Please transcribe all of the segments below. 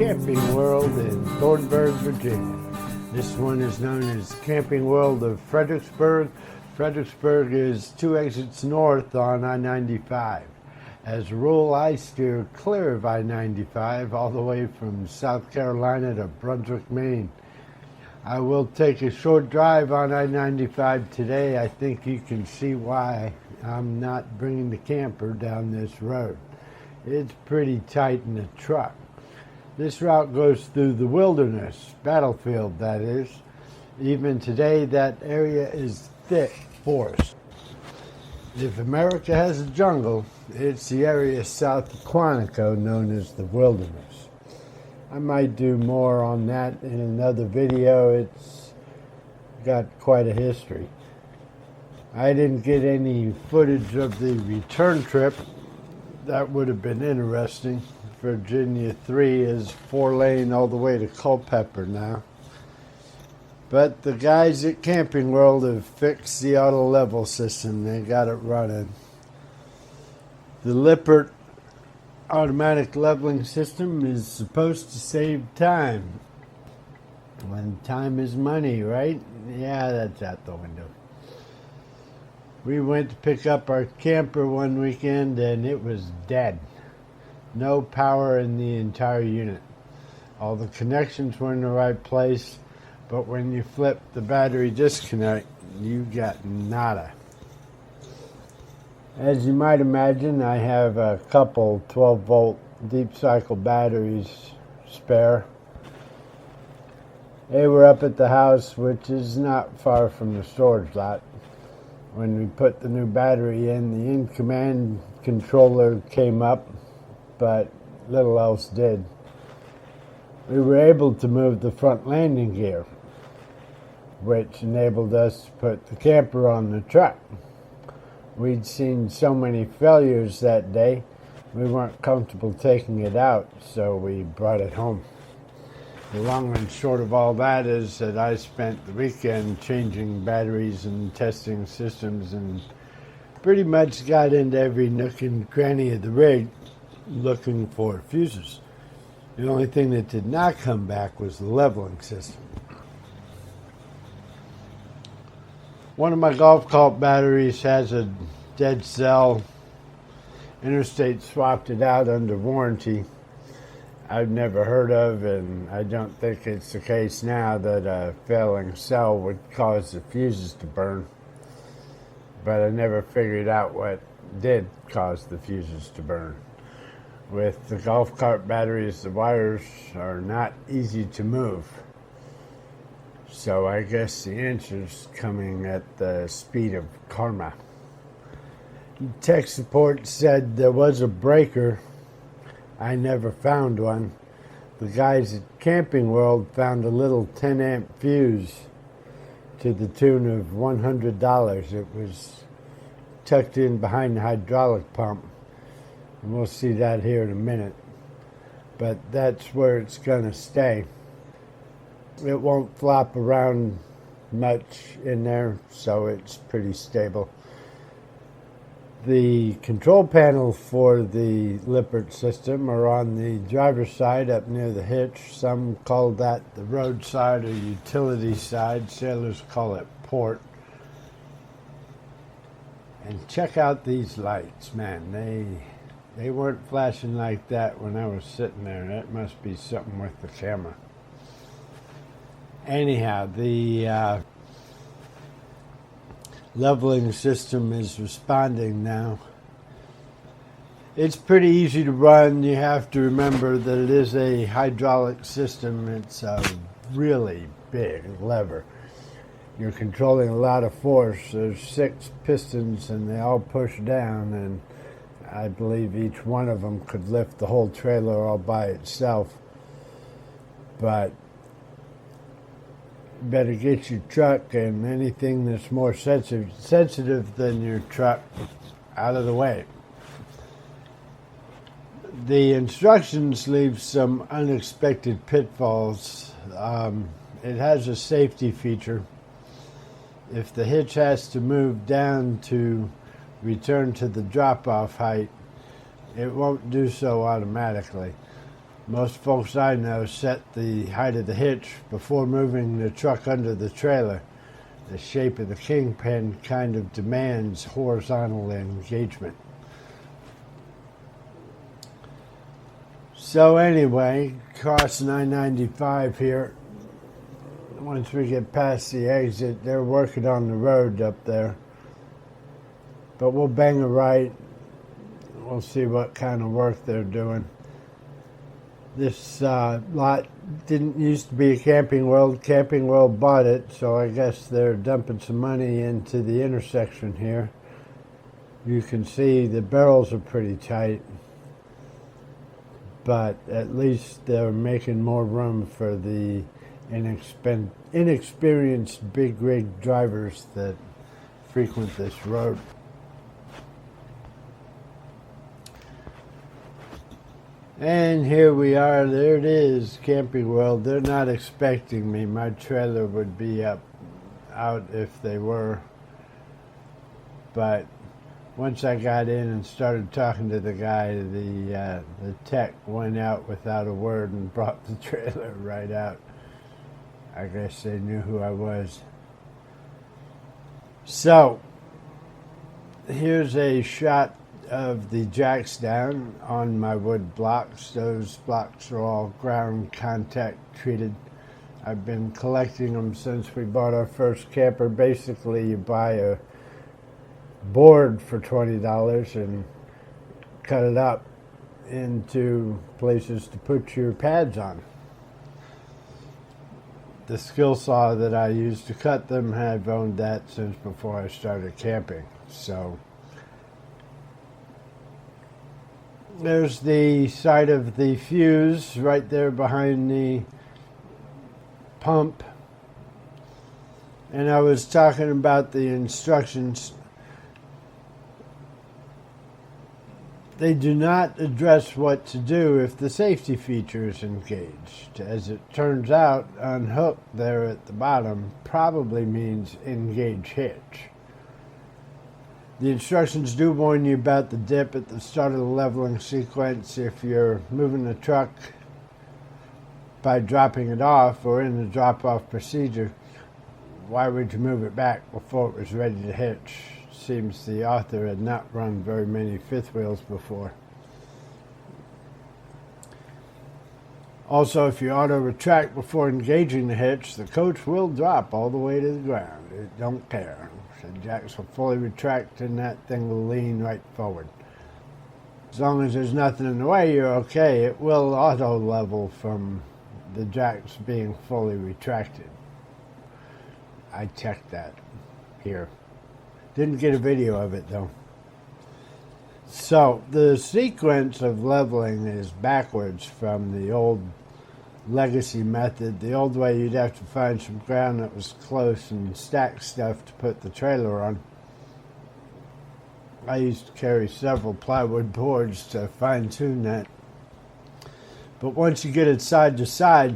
Camping World in Thornburg, Virginia. This one is known as Camping World of Fredericksburg. Fredericksburg is 2 exits north on I-95. As a rule, I steer clear of I-95 all the way from South Carolina to Brunswick, Maine. I will take a short drive on I-95 today. I think you can see why I'm not bringing the camper down this road. It's pretty tight in the truck. This route goes through the wilderness, battlefield that is. Even today, that area is thick forest. If America has a jungle, it's the area south of Quantico known as the wilderness. I might do more on that in another video. It's got quite a history. I didn't get any footage of the return trip. That would have been interesting. Virginia 3 is 4-lane all the way to Culpeper now. But the guys at Camping World have fixed the auto level system. They got it running. The Lippert automatic leveling system is supposed to save time. When time is money, right? Yeah, that's out the window. We went to pick up our camper one weekend and it was dead. No power in the entire unit. All the connections were in the right place, but when you flip the battery disconnect, you got nada. As you might imagine, I have a couple 12-volt deep cycle batteries spare. They were up at the house, which is not far from the storage lot. When we put the new battery in, the in-command controller came up, but little else did. We were able to move the front landing gear, which enabled us to put the camper on the truck. We'd seen so many failures that day, we weren't comfortable taking it out, so we brought it home. The long and short of all that is that I spent the weekend changing batteries and testing systems and pretty much got into every nook and cranny of the rig looking for fuses. The only thing that did not come back was the leveling system. One of my golf cart batteries has a dead cell. Interstate swapped it out under warranty. I've never heard of, and I don't think it's the case now, that a failing cell would cause the fuses to burn. But I never figured out what did cause the fuses to burn. With the golf cart batteries, the wires are not easy to move. So I guess the answer's coming at the speed of karma. Tech support said there was a breaker. I never found one. The guys at Camping World found a little 10-amp fuse to the tune of $100. It was tucked in behind the hydraulic pump. And we'll see that here in a minute. But that's where it's going to stay. It won't flop around much in there, so it's pretty stable. The control panel for the Lippert system are on the driver's side up near the hitch. Some call that the road side or utility side. Sailors call it port. And check out these lights, man. They weren't flashing like that when I was sitting there. That must be something with the camera. Anyhow, the leveling system is responding now. It's pretty easy to run. You have to remember that it is a hydraulic system. It's a really big lever. You're controlling a lot of force. There's 6 pistons and they all push down, and I believe each one of them could lift the whole trailer all by itself. But you better get your truck and anything that's more sensitive than your truck out of the way. The instructions leave some unexpected pitfalls. It has a safety feature. If the hitch has to move down to return to the drop-off height, it won't do so automatically. Most folks I know set the height of the hitch before moving the truck under the trailer. The shape of the kingpin kind of demands horizontal engagement. So anyway, cost $9.95 here. Once we get past the exit, they're working on the road up there. But we'll bang a right. We'll see what kind of work they're doing. This lot didn't used to be a Camping World. Camping World bought it, so I guess they're dumping some money into the intersection here. You can see the barrels are pretty tight, but at least they're making more room for the inexperienced big rig drivers that frequent this road. And here we are. There it is, Camping World. They're not expecting me. My trailer would be out if they were. But once I got in and started talking to the guy, the tech went out without a word and brought the trailer right out. I guess they knew who I was. So, here's a shot of the jacks down on my wood blocks. Those blocks are all ground contact treated. I've been collecting them since we bought our first camper. Basically, you buy a board for $20 and cut it up into places to put your pads on. The skill saw that I used to cut them, I've owned that since before I started camping. So there's the side of the fuse right there behind the pump. And I was talking about the instructions. They do not address what to do if the safety feature is engaged. As it turns out, unhook there at the bottom probably means engage hitch. The instructions do warn you about the dip at the start of the leveling sequence. If you're moving the truck by dropping it off or in the drop-off procedure, why would you move it back before it was ready to hitch? Seems the author had not run very many fifth wheels before. Also, if you auto-retract before engaging the hitch, the coach will drop all the way to the ground. It don't care. The jacks will fully retract and that thing will lean right forward. As long as there's nothing in the way, you're okay. It will auto-level from the jacks being fully retracted. I checked that here. Didn't get a video of it though. So the sequence of leveling is backwards from the old legacy method. The old way, you'd have to find some ground that was close and stack stuff to put the trailer on. I used to carry several plywood boards to fine-tune that. But once you get it side to side,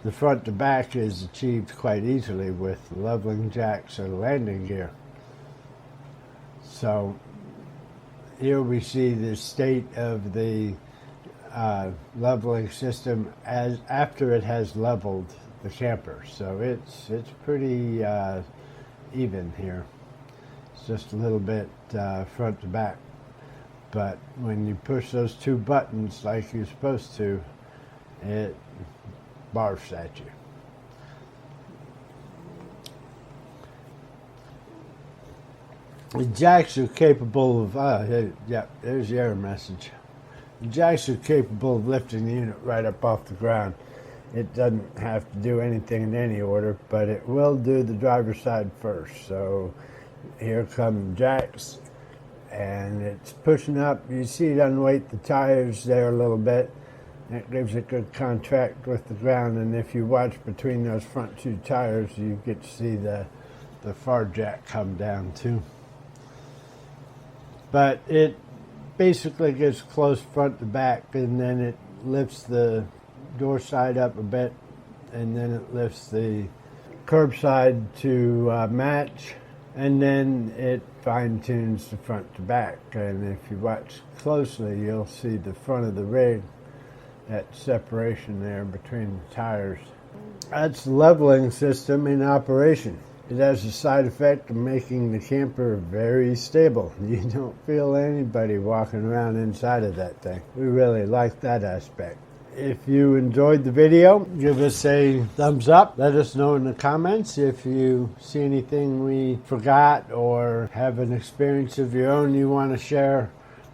the front to back is achieved quite easily with leveling jacks or landing gear. So here we see the state of the leveling system as after it has leveled the camper. So it's pretty even here. It's just a little bit front to back. But when you push those two buttons like you're supposed to, it barfs at you. The jacks are capable of, yeah, there's the error message. The jacks are capable of lifting the unit right up off the ground. It doesn't have to do anything in any order, but it will do the driver's side first. So here come the jacks, and it's pushing up. You see it unweight the tires there a little bit. That gives it good contact with the ground, and if you watch between those front two tires, you get to see the far jack come down too. But it basically gets close front to back, and then it lifts the door side up a bit, and then it lifts the curb side to match, and then it fine-tunes the front to back. And if you watch closely, you'll see the front of the rig that separation there between the tires. That's the leveling system in operation. It has the side effect of making the camper very stable. You don't feel anybody walking around inside of that thing. We really like that aspect. If you enjoyed the video, give us a thumbs up. Let us know in the comments if you see anything we forgot or have an experience of your own you want to share.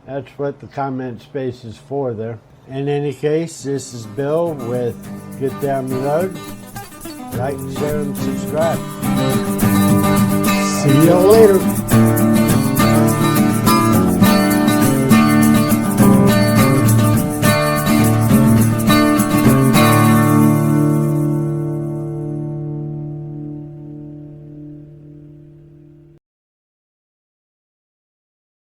That's what the comment space is for there. In any case, this is Bill with Get Down the Road. Like, share, and subscribe. See you later.